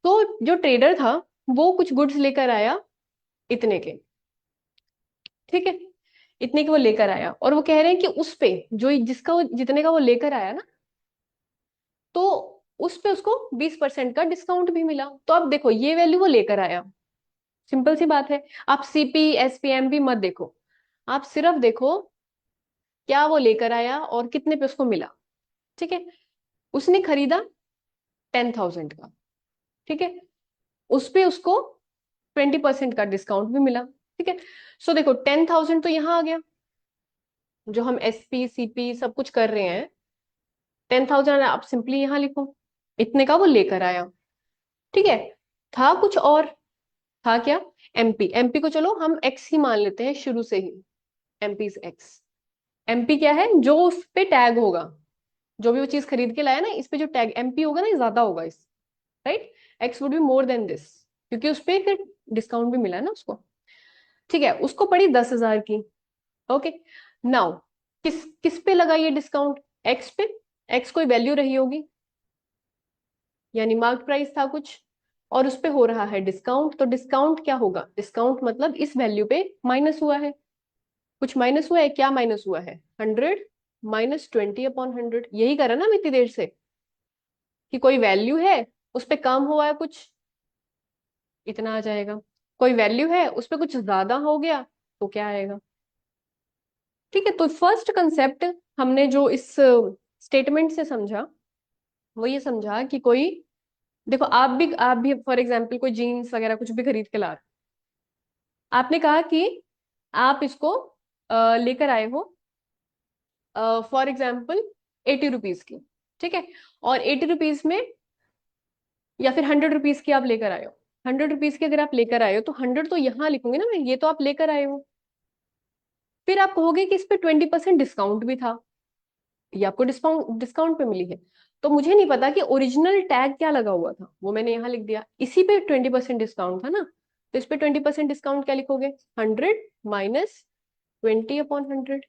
तो जो ट्रेडर था वो कुछ गुड्स लेकर आया इतने के, ठीक है, इतने के वो लेकर आया, और वो कह रहे हैं कि उस पे जो जिसका वो जितने का वो लेकर आया ना, तो उस पे उसको 20% का डिस्काउंट भी मिला। तो अब देखो ये वैल्यू वो लेकर आया, सिंपल सी बात है। आप सीपी एसपी एमपी मत देखो, आप सिर्फ देखो क्या वो लेकर आया और कितने पे उसको मिला। ठीक है, उसने खरीदा 10,000 का, ठीक है, उस पे उसको 20% का डिस्काउंट भी मिला। ठीक है, सो देखो 10,000 तो यहाँ आ गया, जो हम एसपी सीपी सब कुछ कर रहे हैं, 10,000 आप सिंपली यहाँ लिखो, इतने का वो लेकर आया। ठीक है, था कुछ और, था क्या, एमपी। एमपी को चलो हम एक्स ही मान लेते हैं शुरू से ही, एमपी इज एक्स। एमपी क्या है, जो उस पे टैग होगा, जो भी वो चीज खरीद के लाया ना, इस पे जो टैग एमपी होगा ना, ये ज्यादा होगा इस, right, x would be more than this, क्योंकि उस पे फिर डिस्काउंट भी मिला है ना उसको। ठीक है, उसको पड़ी 10,000 की। ओके, नाउ किस किस पे लगा ये डिस्काउंट, एक्स पे। एक्स कोई वैल्यू रही होगी, यानी मार्क प्राइस था कुछ, और उस पे हो रहा है डिस्काउंट, तो डिस्काउंट क्या होगा, डिस्काउंट मतलब इस वैल्यू पे माइनस हुआ है, कुछ माइनस हुआ है, क्या माइनस हुआ है, 100 माइनस 20/100, यही करा ना हम इतनी देर से, कि कोई वैल्यू है उस पे कम हुआ है कुछ, इतना आ जाएगा, कोई वैल्यू है उस पे कुछ ज्यादा हो गया तो क्या आएगा। ठीक है, तो फर्स्ट कंसेप्ट हमने जो इस स्टेटमेंट से समझा, वो ये समझा कि कोई, देखो आप भी फॉर एग्जाम्पल कोई जीन्स वगैरह कुछ भी खरीद के ला रहे हो। आपने कहा कि आप इसको लेकर आए हो फॉर एग्जाम्पल 80 रुपीज की, ठीक है, और 80 रुपीज में, या फिर 100 रुपीज की आप लेकर आए हो, 100 रुपीज की अगर आप लेकर आए हो तो 100 तो यहाँ लिखूंगी ना मैं, ये तो आप लेकर आए हो। फिर आप कहोगे कि इस पे 20% डिस्काउंट भी था, ये आपको डिस्काउंट डिस्काउंट पे मिली है, तो मुझे नहीं पता कि ओरिजिनल टैग क्या लगा हुआ था, वो मैंने यहाँ लिख दिया, इसी पे 20% डिस्काउंट था ना, तो इस पे 20% डिस्काउंट क्या लिखोगे, 100 माइनस 20/100।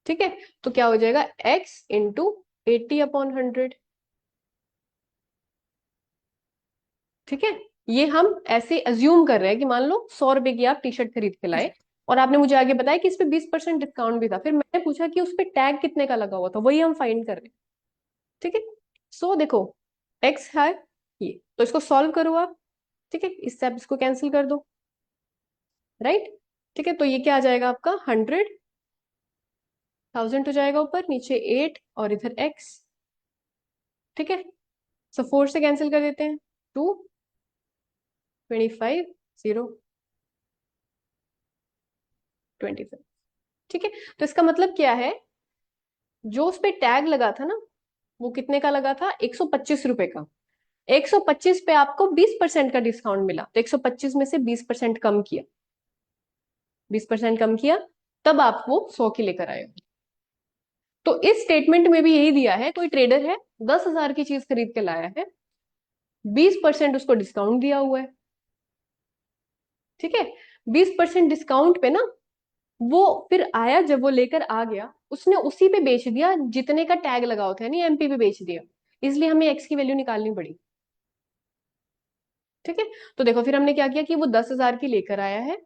ठीक है, तो क्या हो जाएगा, x इंटू 80/100। ठीक है, ये हम ऐसे अज्यूम कर रहे हैं कि मान लो 100 रुपए की आप टी शर्ट खरीद के लाए, और आपने मुझे आगे बताया कि इस पे 20% डिस्काउंट भी था, फिर मैंने पूछा कि उस पे टैग कितने का लगा हुआ था, वही हम फाइंड कर रहे हैं। ठीक है, सो देखो x है ये, तो इसको सॉल्व करो आप। ठीक है, इससे आप इसको कैंसिल कर दो, राइट। ठीक है, तो ये क्या आ जाएगा आपका, 100,000 हो जाएगा, ऊपर नीचे 8 और इधर x। ठीक है, सो 4 से कैंसिल कर देते हैं, 2, 25, 0, 25। ठीक है, तो इसका मतलब क्या है, जो उस पे टैग लगा था ना, वो कितने का लगा था, 125 रुपए का। 125 पे आपको 20% का डिस्काउंट मिला, तो 125 में से 20% कम किया, 20% कम किया, तब आप वो 100 की लेकर आए हो। तो इस स्टेटमेंट में भी यही दिया है, कोई ट्रेडर है 10,000 की चीज खरीद के लाया है, 20% उसको डिस्काउंट दिया हुआ है। ठीक है, 20% डिस्काउंट पे ना, वो फिर आया, जब वो लेकर आ गया उसने उसी पे बेच दिया जितने का टैग लगा होता है, नहीं एमपी पे बेच दिया, इसलिए हमें एक्स की वैल्यू निकालनी पड़ी। ठीक है, तो देखो फिर हमने क्या किया कि वो 10,000 की लेकर आया है,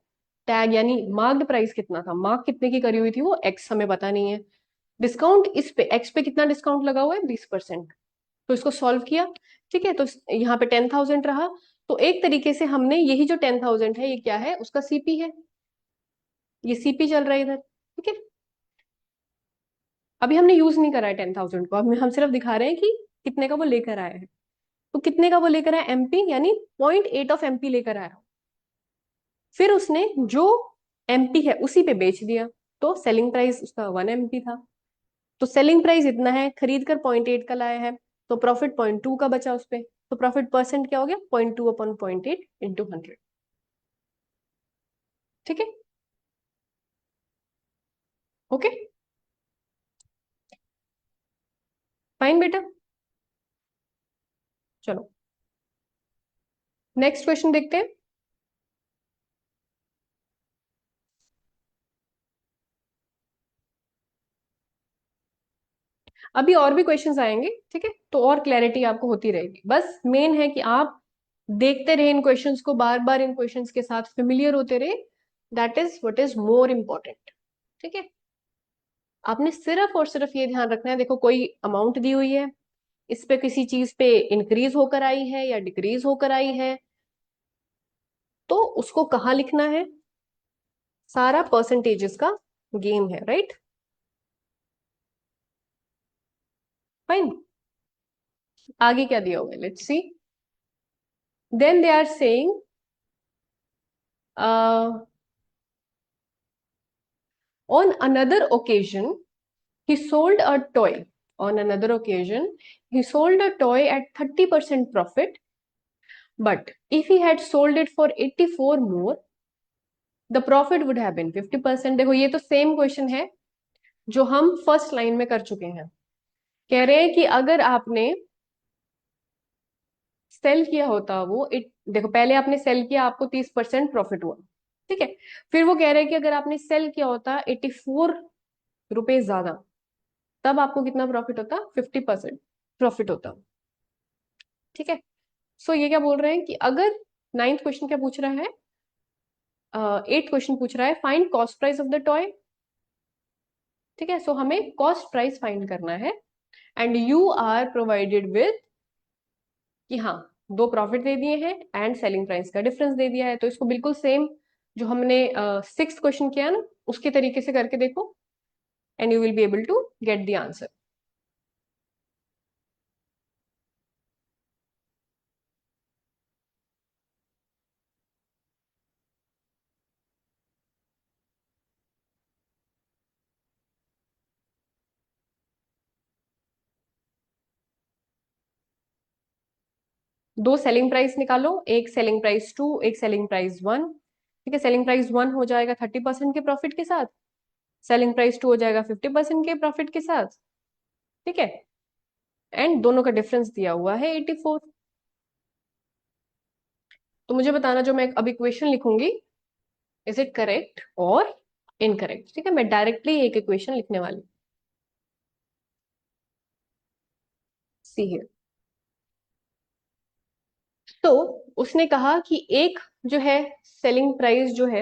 टैग यानी मार्क्ड प्राइस कितना था, मार्क कितने की करी हुई थी वो, एक्स हमें पता नहीं है, डिस्काउंट इस पे एक्स पे कितना डिस्काउंट लगा हुआ है, 20%, तो इसको सॉल्व किया। ठीक है, तो यहाँ पे 10,000 रहा, तो एक तरीके से हमने यही जो 10,000 है, ये क्या है, उसका सीपी है, ये सीपी चल रहा है इधर। ठीक है, अभी हमने यूज नहीं करा है 10,000 को, अब हम सिर्फ दिखा रहे हैं कि कितने का वो लेकर आया है, तो कितने का वो लेकर आया, एमपी, यानी 0.8 ऑफ एमपी लेकर आया, फिर उसने जो एमपी है उसी पे बेच दिया, तो सेलिंग प्राइस उसका 1 एमपी था, तो सेलिंग प्राइस इतना है, खरीद कर 0.8 का लाया है, तो प्रॉफिट 0.2 का बचा उस पे, तो प्रॉफिट परसेंट क्या हो गया, 0.2/0.8 इंटू 100। ठीक है, ओके, फाइन बेटा, चलो नेक्स्ट क्वेश्चन देखते हैं। अभी और भी क्वेश्चंस आएंगे, ठीक है, तो और क्लैरिटी आपको होती रहेगी, बस मेन है कि आप देखते रहे इन क्वेश्चंस को, बार बार इन क्वेश्चंस के साथ फेमिलियर होते रहे, that is what is more important. ठीक है, आपने सिर्फ और सिर्फ ये ध्यान रखना है, देखो कोई अमाउंट दी हुई है, इस पे किसी चीज पे इंक्रीज होकर आई है या डिक्रीज होकर आई है, तो उसको कहाँ लिखना है, सारा परसेंटेजेस का गेम है, राइट? फाइन। आगे क्या दिया हुआ है, let's see. Then they are saying on another occasion he sold a toy. On another occasion he sold a toy at 30% profit, but if he had sold it for 84 more, the profit would have been 50%. देखो ये तो same question है जो हम first line में कर चुके हैं। कह रहे हैं कि अगर आपने सेल किया होता देखो पहले आपने सेल किया, आपको 30% प्रॉफिट हुआ, ठीक है। फिर वो कह रहे हैं कि अगर आपने सेल किया होता 84 रुपए ज्यादा, तब आपको कितना प्रॉफिट होता? 50% प्रॉफिट होता, ठीक है। सो ये क्या बोल रहे हैं कि अगर नाइन्थ क्वेश्चन क्या पूछ रहा है, एट क्वेश्चन पूछ रहा है find cost price of the toy, ठीक है। सो हमें कॉस्ट प्राइस फाइंड करना है and you are provided with कि हाँ, दो प्रॉफिट दे दिए हैं एंड सेलिंग प्राइस का डिफरेंस दे दिया है। तो इसको बिल्कुल सेम जो हमने सिक्स क्वेश्चन किया ना, उसके तरीके से करके देखो and you will be able to get the answer. दो सेलिंग प्राइस निकालो, एक सेलिंग प्राइस 2, एक सेलिंग प्राइस 1, ठीक है। सेलिंग प्राइस 1 हो जाएगा 30% के प्रॉफिट के साथ, सेलिंग प्राइस 2 हो जाएगा 50% के प्रॉफिट के साथ, ठीक है। एंड दोनों का डिफरेंस दिया हुआ है 84। तो मुझे बताना जो मैं अब इक्वेशन लिखूंगी, इज इट करेक्ट और इनकरेक्ट, ठीक है। मैं डायरेक्टली एक इक्वेशन लिखने वाली। See here. तो उसने कहा कि एक जो है सेलिंग प्राइस जो है,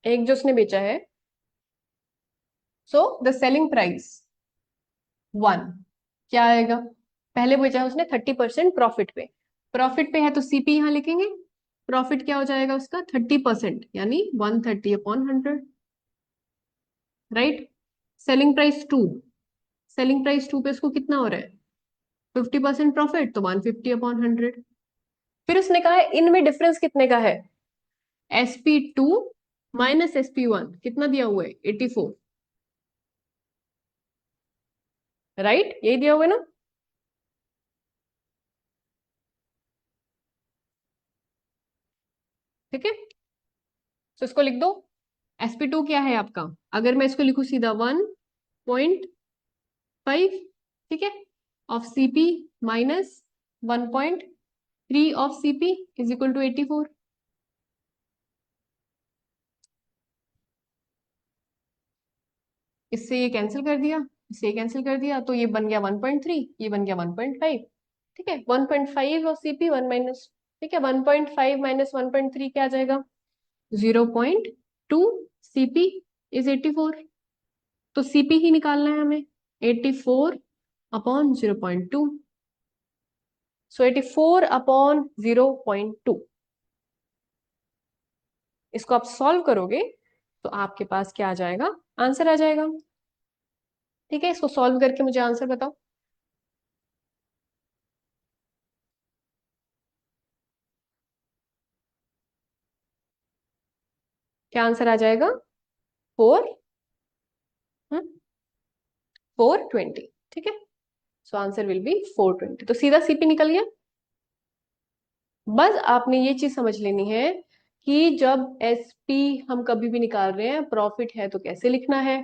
एक जो उसने बेचा है, सो द सेलिंग प्राइस 1 क्या आएगा? पहले बेचा है उसने 30% प्रॉफिट पे, प्रॉफिट पे है तो सीपी यहां लिखेंगे। प्रॉफिट क्या हो जाएगा उसका? 30%, यानी 130/100, right. Selling price 2, selling price 2 पे उसको कितना हो रहा है? 50% प्रॉफिट, तो 150/100। फिर उसने कहा है इनमें डिफरेंस कितने का है? SP2 माइनस SP1 कितना दिया हुआ है? 84, राइट। यही दिया हुआ है ना? ठीक है, तो इसको लिख दो। SP2 क्या है आपका? अगर मैं इसको लिखू सीधा 1.5, ठीक है, of CP minus 1.3 of CP is equal to 84। इससे ये कैंसिल कर दिया, इससे ये कैंसिल कर दिया, तो ये बन गया 1.3, ये बन गया 1.5, ठीक है। 1.5 और CP 1 माइनस, ठीक है। 1.5 माइनस 1.3 क्या आ जाएगा? 0.2। CP इज 84, तो CP ही निकालना है हमें, 84/0.2। सो 84/0.2, इसको आप सॉल्व करोगे तो आपके पास क्या आ जाएगा? आंसर आ जाएगा, ठीक है। इसको सॉल्व करके मुझे आंसर बताओ, क्या आंसर आ जाएगा? 420, ठीक है। सो आंसर विल बी 420, तो सीधा CP निकल गया। बस आपने ये चीज समझ लेनी है कि जब SP हम कभी भी निकाल रहे हैं, प्रॉफिट है तो कैसे लिखना है,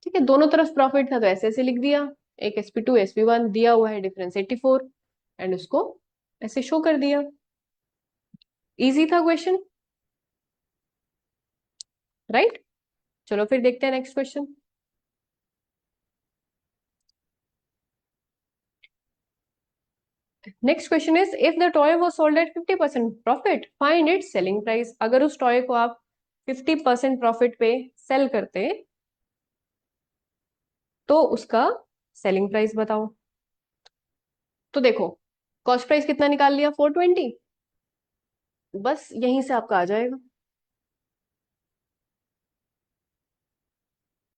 ठीक है। दोनों तरफ प्रॉफिट था तो ऐसे ऐसे लिख दिया, एक SP2 SP1 दिया हुआ है, डिफरेंस 84, एंड उसको ऐसे शो कर दिया। इजी था क्वेश्चन, राइट। चलो फिर देखते हैं next question. Next question is if the toy was sold at 50% profit find its selling price. अगर उस टॉय को आप 50% प्रॉफिट पे सेल करते तो उसका सेलिंग प्राइस बताओ। तो देखो, कॉस्ट प्राइस कितना निकाल लिया? 420, बस यहीं से आपका आ जाएगा।